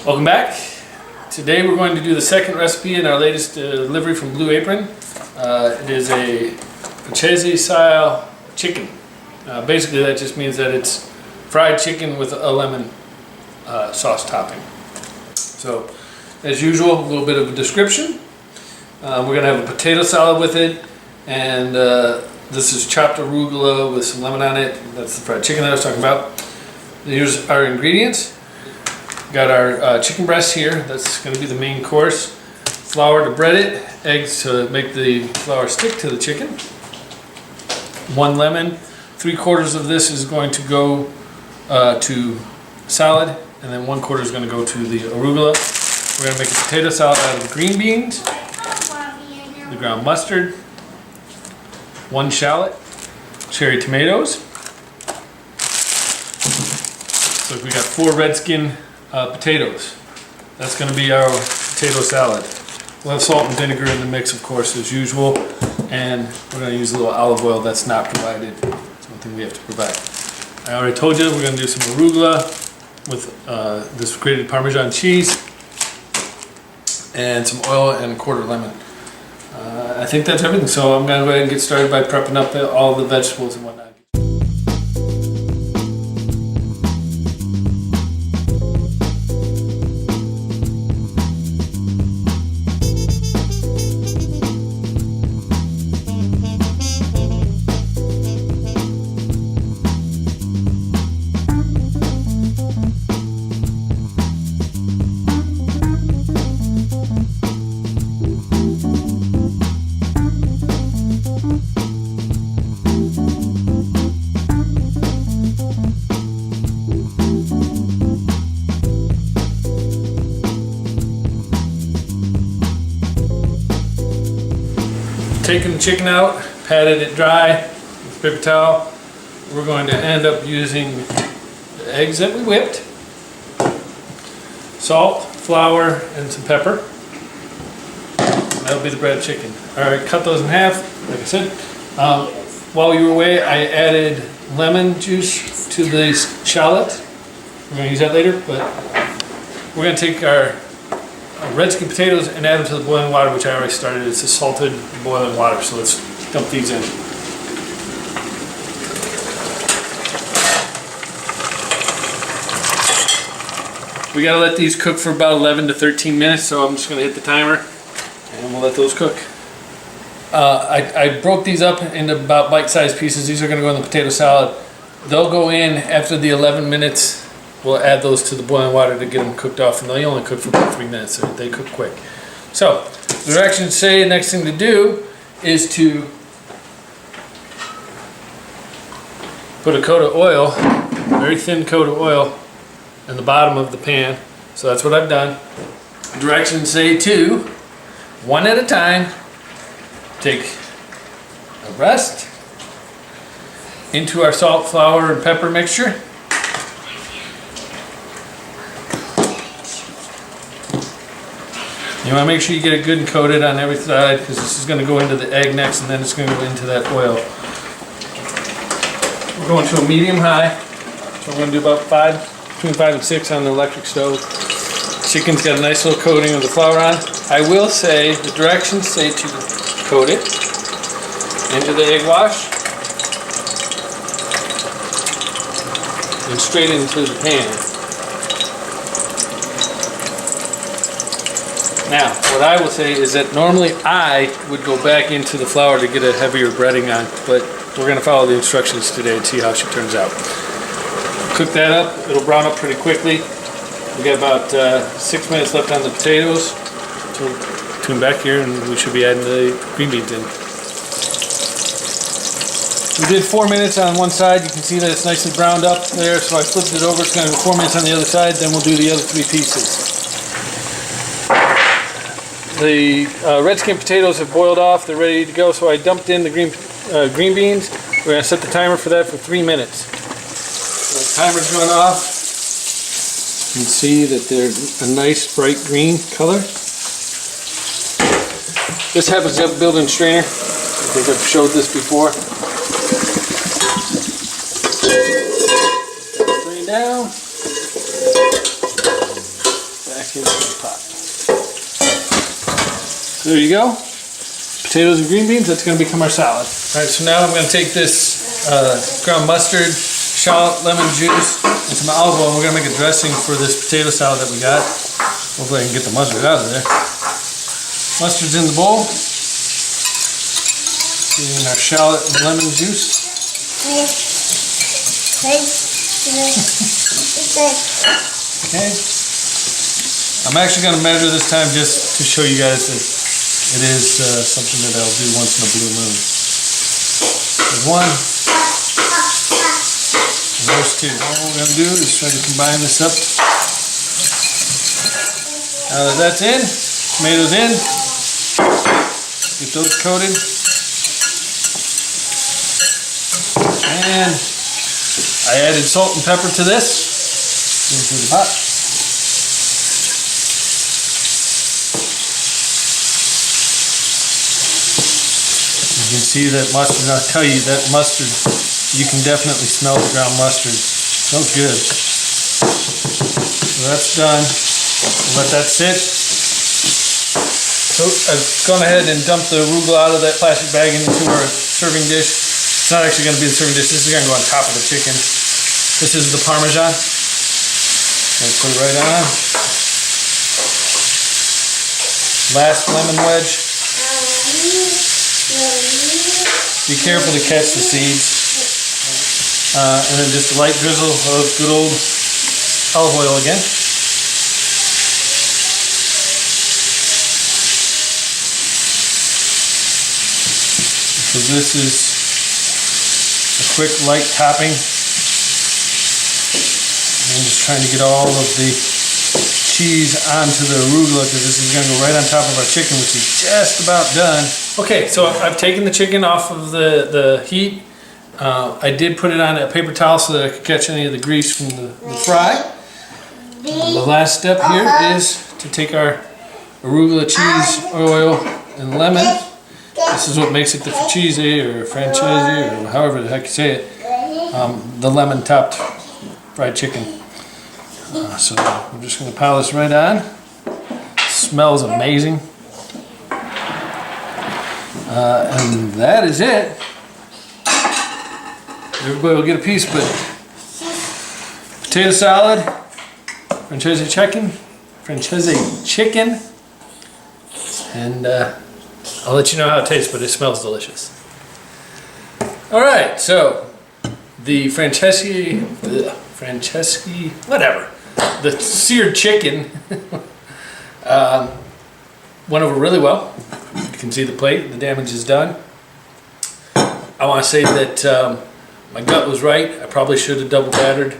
Welcome back. Today we're going to do the second recipe in our latest delivery from Blue Apron. It is a Francese style chicken. Basically that just means that it's fried chicken with a lemon sauce topping. So as usual, a little bit of a description. We're going to have a potato salad with it, and this is chopped arugula with some lemon on it. That's the fried chicken that I was talking about. Here's our ingredients. Got our chicken breast here. That's going to be the main course. Flour to bread it, eggs to make the flour stick to the chicken. 1 lemon. 3/4 of this is going to go to salad, and then 1/4 is going to go to the arugula. We're going to make a potato salad out of green beans, the ground mustard, 1 shallot, cherry tomatoes. So we got 4 red skin potatoes. That's going to be our potato salad. We'll have salt and vinegar in the mix, of course, as usual, and we're going to use a little olive oil that's not provided. It's one thing we have to provide. I already told you we're going to do some arugula with this grated Parmesan cheese and some oil and a 1/4 lemon. I think that's everything, so I'm going to go ahead and get started by prepping up all the vegetables and whatnot. Taking the chicken out, patted it dry with a paper towel. We're going to end up using the eggs that we whipped, salt, flour, and some pepper. That'll be the breaded chicken. Alright, cut those in half, like I said. While you were away, I added lemon juice to the shallot. We're going to use that later, but we're going to take our red skin potatoes and add them to the boiling water, which I already started. It's a salted boiling water, so let's dump these in. We gotta let these cook for about 11 to 13 minutes, so I'm just gonna hit the timer and we'll let those cook. I broke these up into about bite-sized pieces. These are gonna go in the potato salad. They'll go in after the 11 minutes. We'll add those to the boiling water to get them cooked off, and they only cook for about 3 minutes, so they cook quick. So, the directions say the next thing to do is to put a coat of oil, very thin coat of oil, in the bottom of the pan. So that's what I've done. Directions say to, one at a time, take a breast into our salt, flour, and pepper mixture. You want to make sure you get it good and coated on every side, because this is going to go into the egg next, and then it's going to go into that oil. We're going to a medium-high, so we're going to do about between 5 and 6 on the electric stove. Chicken's got a nice little coating of the flour on. I will say, the directions say to coat it into the egg wash and straight into the pan. Now, what I will say is that normally I would go back into the flour to get a heavier breading on, but we're going to follow the instructions today and see how she turns out. Cook that up. It'll brown up pretty quickly. We got about 6 minutes left on the potatoes. So tune back here and we should be adding the green beans in. We did 4 minutes on one side. You can see that it's nicely browned up there, so I flipped it over. It's going to go 4 minutes on the other side, then we'll do the other 3 pieces. The red skin potatoes have boiled off, they're ready to go, so I dumped in the green beans. We're going to set the timer for that for 3 minutes. So the timer's going off. You can see that they're a nice bright green color. This happens to have a built-in strainer. I think I've showed this before. Strain down. back into the pot. So there you go. Potatoes and green beans, that's going to become our salad. Alright, so now I'm going to take this ground mustard, shallot, lemon juice, and some olive oil, and we're going to make a dressing for this potato salad that we got. Hopefully I can get the mustard out of there. Mustard's in the bowl. Using our shallot and lemon juice. Okay. I'm actually going to measure this time just to show you guys that it is something that I'll do once in a blue moon. There's one. And there's two. All we're going to do is try to combine this up. Now that that's in, tomatoes in, get those coated. And I added salt and pepper to this into the pot. You can see that mustard, I'll tell you that mustard, you can definitely smell the ground mustard. It smells good. So that's done. We'll let that sit. So I've gone ahead and dumped the arugula out of that plastic bag into our serving dish. It's not actually going to be the serving dish, this is going to go on top of the chicken. This is the Parmesan. Going to put it right on. Last lemon wedge. Be careful to catch the seeds. And then just a light drizzle of good old olive oil again. So this is a quick light topping. I'm just trying to get all of the cheese onto the arugula because this is going to go right on top of our chicken, which is just about done. Okay, so I've taken the chicken off of the heat. I did put it on a paper towel so that I could catch any of the grease from the fry. The last step here is to take our arugula, cheese, oil, and lemon. This is what makes it the Francese or Francese or however the heck you say it. The lemon topped fried chicken. So I'm just going to pile this right on. It smells amazing. And that is it. Everybody will get a piece, but potato salad, Francese chicken, and I'll let you know how it tastes, but it smells delicious. All right, so the Francese, whatever, the seared chicken went over really well. You can see the plate, the damage is done. I want to say that my gut was right. I probably should have double battered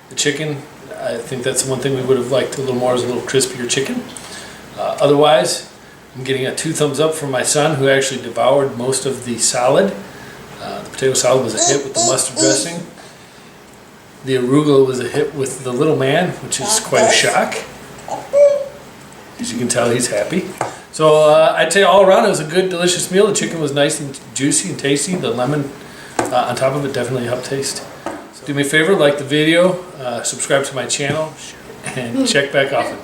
the chicken. I think that's the one thing we would have liked a little more, is a little crispier chicken. Otherwise, I'm getting a 2 thumbs up from my son, who actually devoured most of the salad. The potato salad was a hit with the mustard dressing. The arugula was a hit with the little man, which is quite a shock. As you can tell, he's happy. So I'd say all around it was a good, delicious meal. The chicken was nice and juicy and tasty. The lemon on top of it definitely helped taste. So do me a favor, like the video, subscribe to my channel, and check back often.